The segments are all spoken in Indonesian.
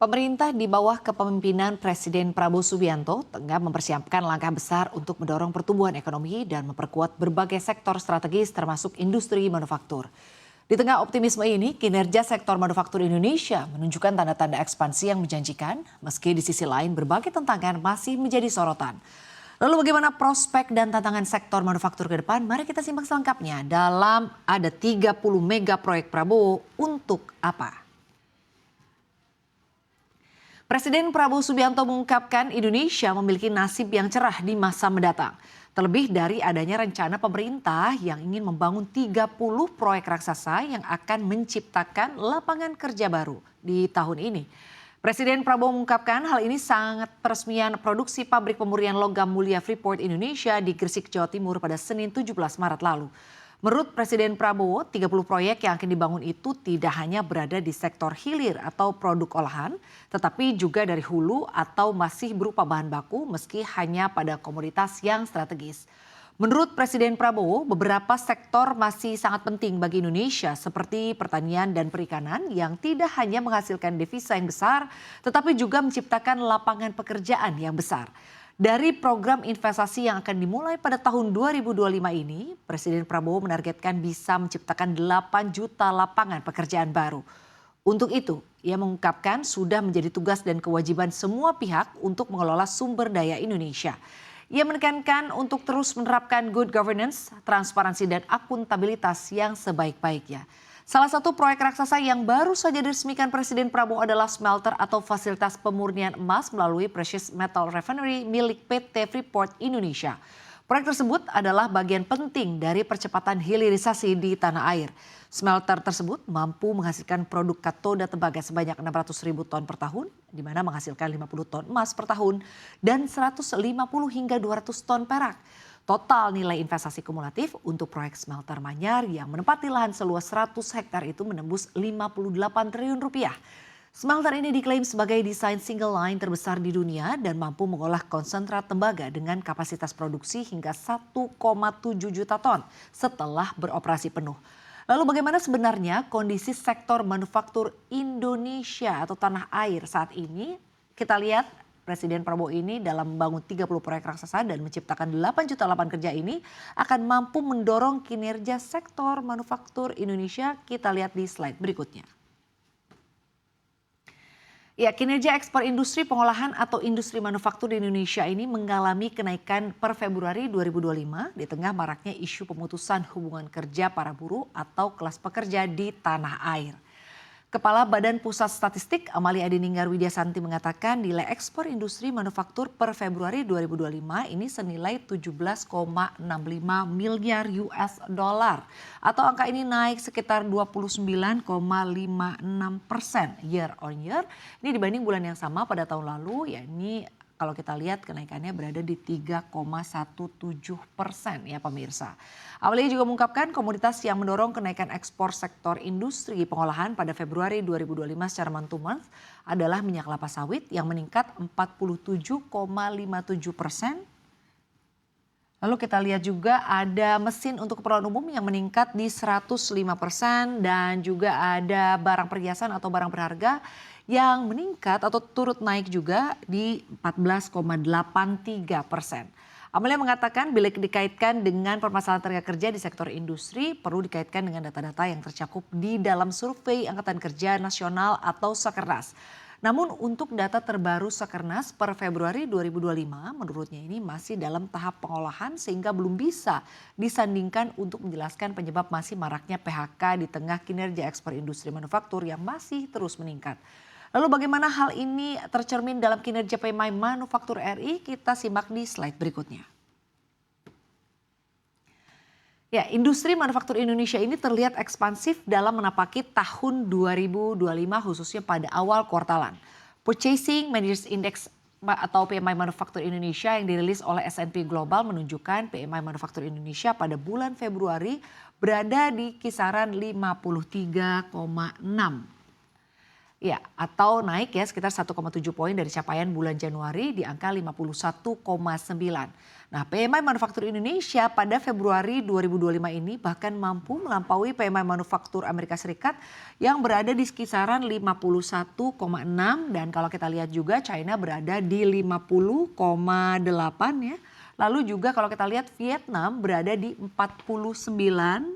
Pemerintah di bawah kepemimpinan Presiden Prabowo Subianto tengah mempersiapkan langkah besar untuk mendorong pertumbuhan ekonomi dan memperkuat berbagai sektor strategis termasuk industri manufaktur. Di tengah optimisme ini, kinerja sektor manufaktur Indonesia menunjukkan tanda-tanda ekspansi yang menjanjikan, meski di sisi lain berbagai tantangan masih menjadi sorotan. Lalu bagaimana prospek dan tantangan sektor manufaktur ke depan? Mari kita simak selengkapnya dalam ada 30 mega proyek Prabowo untuk apa? Presiden Prabowo Subianto mengungkapkan Indonesia memiliki nasib yang cerah di masa mendatang. Terlebih dari adanya rencana pemerintah yang ingin membangun 30 proyek raksasa yang akan menciptakan lapangan kerja baru di tahun ini. Presiden Prabowo mengungkapkan hal ini sangat peresmian produksi pabrik pemurnian logam mulia Freeport Indonesia di Gresik, Jawa Timur pada Senin 17 Maret lalu. Menurut Presiden Prabowo, 30 proyek yang akan dibangun itu tidak hanya berada di sektor hilir atau produk olahan, tetapi juga dari hulu atau masih berupa bahan baku meski hanya pada komoditas yang strategis. Menurut Presiden Prabowo, beberapa sektor masih sangat penting bagi Indonesia seperti pertanian dan perikanan yang tidak hanya menghasilkan devisa yang besar, tetapi juga menciptakan lapangan pekerjaan yang besar. Dari program investasi yang akan dimulai pada tahun 2025 ini, Presiden Prabowo menargetkan bisa menciptakan 8 juta lapangan pekerjaan baru. Untuk itu, ia mengungkapkan sudah menjadi tugas dan kewajiban semua pihak untuk mengelola sumber daya Indonesia. Ia menekankan untuk terus menerapkan good governance, transparansi dan akuntabilitas yang sebaik-baiknya. Salah satu proyek raksasa yang baru saja diresmikan Presiden Prabowo adalah smelter atau fasilitas pemurnian emas melalui Precious Metal Refinery milik PT Freeport Indonesia. Proyek tersebut adalah bagian penting dari percepatan hilirisasi di tanah air. Smelter tersebut mampu menghasilkan produk katoda tembaga sebanyak 600.000 ton per tahun, di mana menghasilkan 50 ton emas per tahun dan 150 hingga 200 ton perak. Total nilai investasi kumulatif untuk proyek smelter Manyar yang menempati lahan seluas 100 hektar itu menembus 58 triliun rupiah. Smelter ini diklaim sebagai desain single line terbesar di dunia dan mampu mengolah konsentrat tembaga dengan kapasitas produksi hingga 1,7 juta ton setelah beroperasi penuh. Lalu bagaimana sebenarnya kondisi sektor manufaktur Indonesia atau tanah air saat ini? Kita lihat Presiden Prabowo ini dalam membangun 30 proyek raksasa dan menciptakan 8 juta lapangan kerja ini akan mampu mendorong kinerja sektor manufaktur Indonesia. Kita lihat di slide berikutnya. Ya, kinerja ekspor industri pengolahan atau industri manufaktur di Indonesia ini mengalami kenaikan per Februari 2025 di tengah maraknya isu pemutusan hubungan kerja para buruh atau kelas pekerja di tanah air. Kepala Badan Pusat Statistik Amalia Adininggar Widyasanti mengatakan nilai ekspor industri manufaktur per Februari 2025 ini senilai 17,65 miliar US dollar atau angka ini naik sekitar 29,56% year on year. Ini dibanding bulan yang sama pada tahun lalu, yakni kalau kita lihat kenaikannya berada di 3,17% ya pemirsa. Amalia juga mengungkapkan komoditas yang mendorong kenaikan ekspor sektor industri pengolahan pada Februari 2025 secara month to month adalah minyak kelapa sawit yang meningkat 47,57%. Lalu kita lihat juga ada mesin untuk keperluan umum yang meningkat di 105% dan juga ada barang perhiasan atau barang berharga yang meningkat atau turut naik juga di 14,83%. Amalia mengatakan bila dikaitkan dengan permasalahan tenaga kerja di sektor industri perlu dikaitkan dengan data-data yang tercakup di dalam survei Angkatan Kerja Nasional atau Sakernas. Namun untuk data terbaru Sakernas per Februari 2025 menurutnya ini masih dalam tahap pengolahan sehingga belum bisa disandingkan untuk menjelaskan penyebab masih maraknya PHK di tengah kinerja ekspor industri manufaktur yang masih terus meningkat. Lalu bagaimana hal ini tercermin dalam kinerja PMI Manufaktur RI? Kita simak di slide berikutnya. Ya, industri manufaktur Indonesia ini terlihat ekspansif dalam menapaki tahun 2025 khususnya pada awal kuartalan. Purchasing Managers Index atau PMI Manufaktur Indonesia yang dirilis oleh S&P Global menunjukkan PMI Manufaktur Indonesia pada bulan Februari berada di kisaran 53,6. Ya, atau naik ya sekitar 1,7 poin dari capaian bulan Januari di angka 51,9. Nah, PMI Manufaktur Indonesia pada Februari 2025 ini bahkan mampu melampaui PMI Manufaktur Amerika Serikat yang berada di kisaran 51,6 dan kalau kita lihat juga China berada di 50,8 ya. Lalu juga kalau kita lihat Vietnam berada di 49,2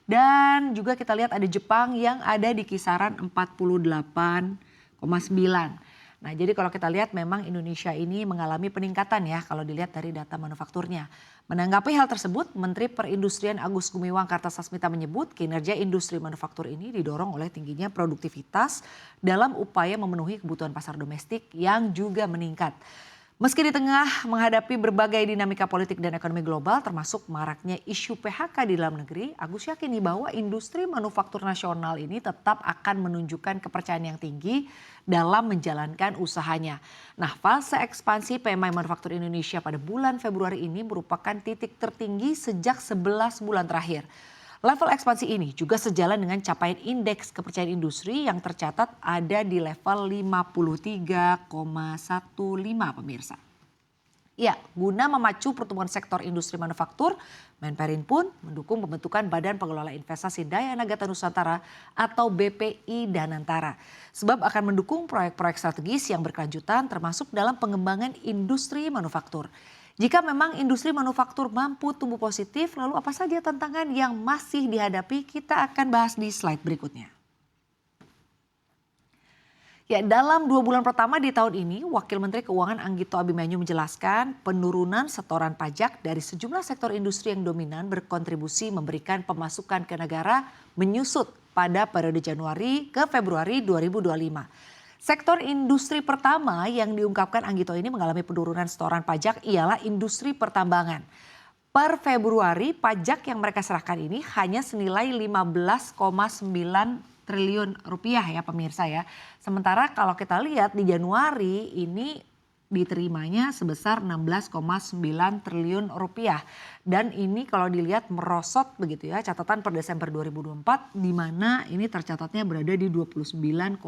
dan juga kita lihat ada Jepang yang ada di kisaran 48,9. Nah jadi kalau kita lihat memang Indonesia ini mengalami peningkatan ya kalau dilihat dari data manufakturnya. Menanggapi hal tersebut, Menteri Perindustrian Agus Gumiwang Kartasasmita menyebut kinerja industri manufaktur ini didorong oleh tingginya produktivitas dalam upaya memenuhi kebutuhan pasar domestik yang juga meningkat. Meski di tengah menghadapi berbagai dinamika politik dan ekonomi global termasuk maraknya isu PHK di dalam negeri, Agus yakini bahwa industri manufaktur nasional ini tetap akan menunjukkan kepercayaan yang tinggi dalam menjalankan usahanya. Nah, fase ekspansi PMI Manufaktur Indonesia pada bulan Februari ini merupakan titik tertinggi sejak 11 bulan terakhir. Level ekspansi ini juga sejalan dengan capaian indeks kepercayaan industri yang tercatat ada di level 53,15 pemirsa. Ya, guna memacu pertumbuhan sektor industri manufaktur, Menperin pun mendukung pembentukan Badan Pengelola Investasi Daya Nagata Nusantara atau BPI Danantara. Sebab akan mendukung proyek-proyek strategis yang berkelanjutan termasuk dalam pengembangan industri manufaktur. Jika memang industri manufaktur mampu tumbuh positif, lalu apa saja tantangan yang masih dihadapi? Kita akan bahas di slide berikutnya. Ya, dalam 2 bulan pertama di tahun ini, Wakil Menteri Keuangan Anggito Abimanyu menjelaskan penurunan setoran pajak dari sejumlah sektor industri yang dominan berkontribusi memberikan pemasukan ke negara menyusut pada periode Januari ke Februari 2025. Sektor industri pertama yang diungkapkan Anggito ini mengalami penurunan setoran pajak ialah industri pertambangan. Per Februari pajak yang mereka serahkan ini hanya senilai 15,9 triliun rupiah ya pemirsa ya. Sementara kalau kita lihat di Januari ini diterimanya sebesar 16,9 triliun rupiah. Dan ini kalau dilihat merosot begitu ya catatan per Desember 2024 di mana ini tercatatnya berada di 29,6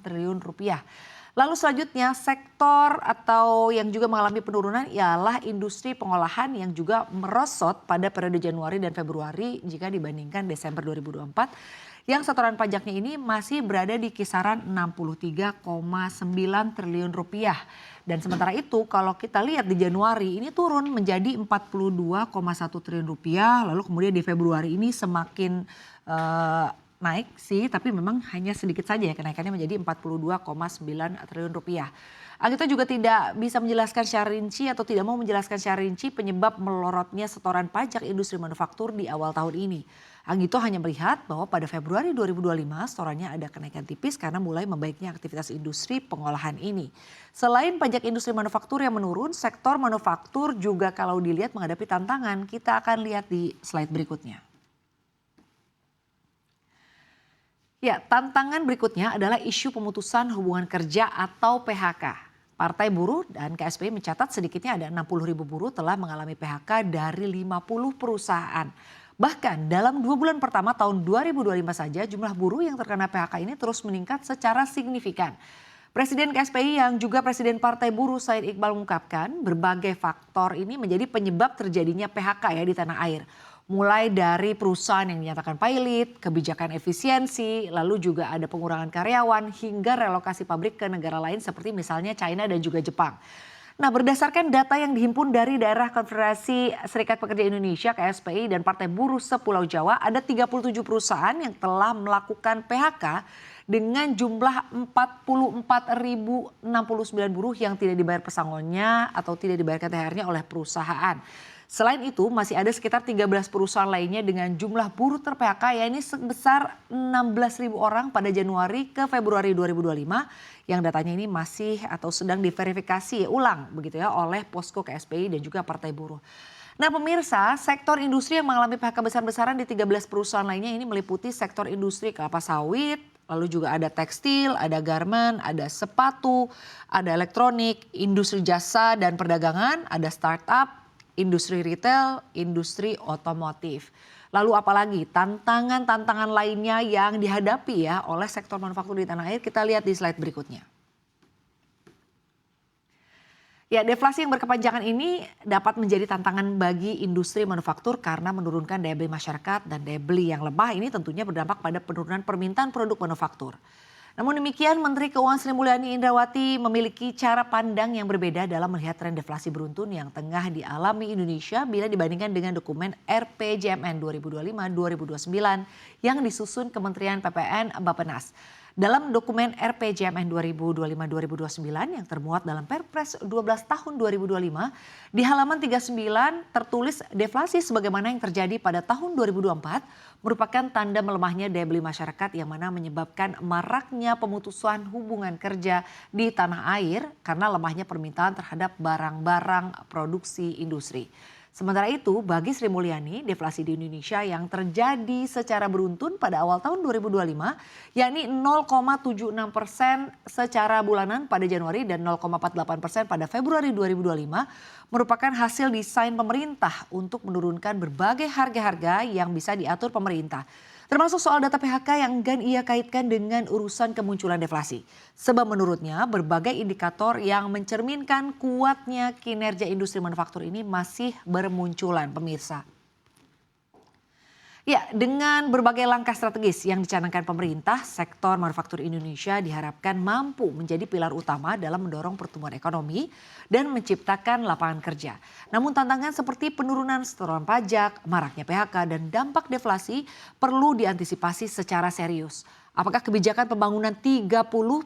triliun rupiah. Lalu selanjutnya sektor atau yang juga mengalami penurunan ialah industri pengolahan yang juga merosot pada periode Januari dan Februari jika dibandingkan Desember 2024. Yang setoran pajaknya ini masih berada di kisaran 63,9 triliun rupiah. Dan sementara itu kalau kita lihat di Januari ini turun menjadi 42,1 triliun rupiah. Lalu kemudian di Februari ini semakin naik sih tapi memang hanya sedikit saja ya kenaikannya menjadi 42,9 triliun rupiah. Anggito juga tidak bisa menjelaskan secara rinci atau tidak mau menjelaskan secara rinci penyebab melorotnya setoran pajak industri manufaktur di awal tahun ini. Anggito hanya melihat bahwa pada Februari 2025 setorannya ada kenaikan tipis karena mulai membaiknya aktivitas industri pengolahan ini. Selain pajak industri manufaktur yang menurun, sektor manufaktur juga kalau dilihat menghadapi tantangan. Kita akan lihat di slide berikutnya. Ya, tantangan berikutnya adalah isu pemutusan hubungan kerja atau PHK. Partai Buruh dan KSPI mencatat sedikitnya ada 60.000 buruh telah mengalami PHK dari 50 perusahaan. Bahkan dalam 2 bulan pertama tahun 2025 saja jumlah buruh yang terkena PHK ini terus meningkat secara signifikan. Presiden KSPI yang juga Presiden Partai Buruh Said Iqbal mengungkapkan berbagai faktor ini menjadi penyebab terjadinya PHK ya di tanah air. Mulai dari perusahaan yang dinyatakan pilot, kebijakan efisiensi, lalu juga ada pengurangan karyawan hingga relokasi pabrik ke negara lain seperti misalnya China dan juga Jepang. Nah berdasarkan data yang dihimpun dari daerah Konfederasi Serikat Pekerja Indonesia KSPI dan Partai Buruh se-Pulau Jawa ada 37 perusahaan yang telah melakukan PHK dengan jumlah 44.069 buruh yang tidak dibayar pesangonnya atau tidak dibayarkan THR-nya oleh perusahaan. Selain itu masih ada sekitar 13 perusahaan lainnya dengan jumlah buruh ter-PHK yakni sebesar 16.000 orang pada Januari ke Februari 2025 yang datanya ini masih atau sedang diverifikasi ulang begitu ya oleh Posko KSPI dan juga Partai Buruh. Nah pemirsa, sektor industri yang mengalami PHK besar-besaran di 13 perusahaan lainnya ini meliputi sektor industri kelapa sawit, lalu juga ada tekstil, ada garmen, ada sepatu, ada elektronik, industri jasa dan perdagangan, ada startup, industri retail, industri otomotif. Lalu apalagi tantangan-tantangan lainnya yang dihadapi ya oleh sektor manufaktur di tanah air, kita lihat di slide berikutnya. Ya, deflasi yang berkepanjangan ini dapat menjadi tantangan bagi industri manufaktur karena menurunkan daya beli masyarakat, dan daya beli yang lemah ini tentunya berdampak pada penurunan permintaan produk manufaktur. Namun demikian, Menteri Keuangan Sri Mulyani Indrawati memiliki cara pandang yang berbeda dalam melihat tren deflasi beruntun yang tengah dialami Indonesia bila dibandingkan dengan dokumen RPJMN 2025-2029 yang disusun Kementerian PPN Bappenas. Dalam dokumen RPJMN 2025-2029 yang termuat dalam Perpres 12 tahun 2025, di halaman 39 tertulis deflasi sebagaimana yang terjadi pada tahun 2024 merupakan tanda melemahnya daya beli masyarakat yang mana menyebabkan maraknya pemutusan hubungan kerja di tanah air karena lemahnya permintaan terhadap barang-barang produksi industri. Sementara itu, bagi Sri Mulyani, deflasi di Indonesia yang terjadi secara beruntun pada awal tahun 2025, yakni 0,76% secara bulanan pada Januari dan 0,48% pada Februari 2025, merupakan hasil desain pemerintah untuk menurunkan berbagai harga-harga yang bisa diatur pemerintah. Termasuk soal data PHK yang enggan ia kaitkan dengan urusan kemunculan deflasi. Sebab menurutnya berbagai indikator yang mencerminkan kuatnya kinerja industri manufaktur ini masih bermunculan, pemirsa. Ya, dengan berbagai langkah strategis yang dicanangkan pemerintah, sektor manufaktur Indonesia diharapkan mampu menjadi pilar utama dalam mendorong pertumbuhan ekonomi dan menciptakan lapangan kerja. Namun tantangan seperti penurunan setoran pajak, maraknya PHK, dan dampak deflasi perlu diantisipasi secara serius. Apakah kebijakan pembangunan 30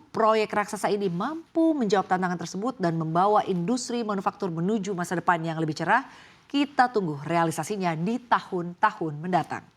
proyek raksasa ini mampu menjawab tantangan tersebut dan membawa industri manufaktur menuju masa depan yang lebih cerah? Kita tunggu realisasinya di tahun-tahun mendatang.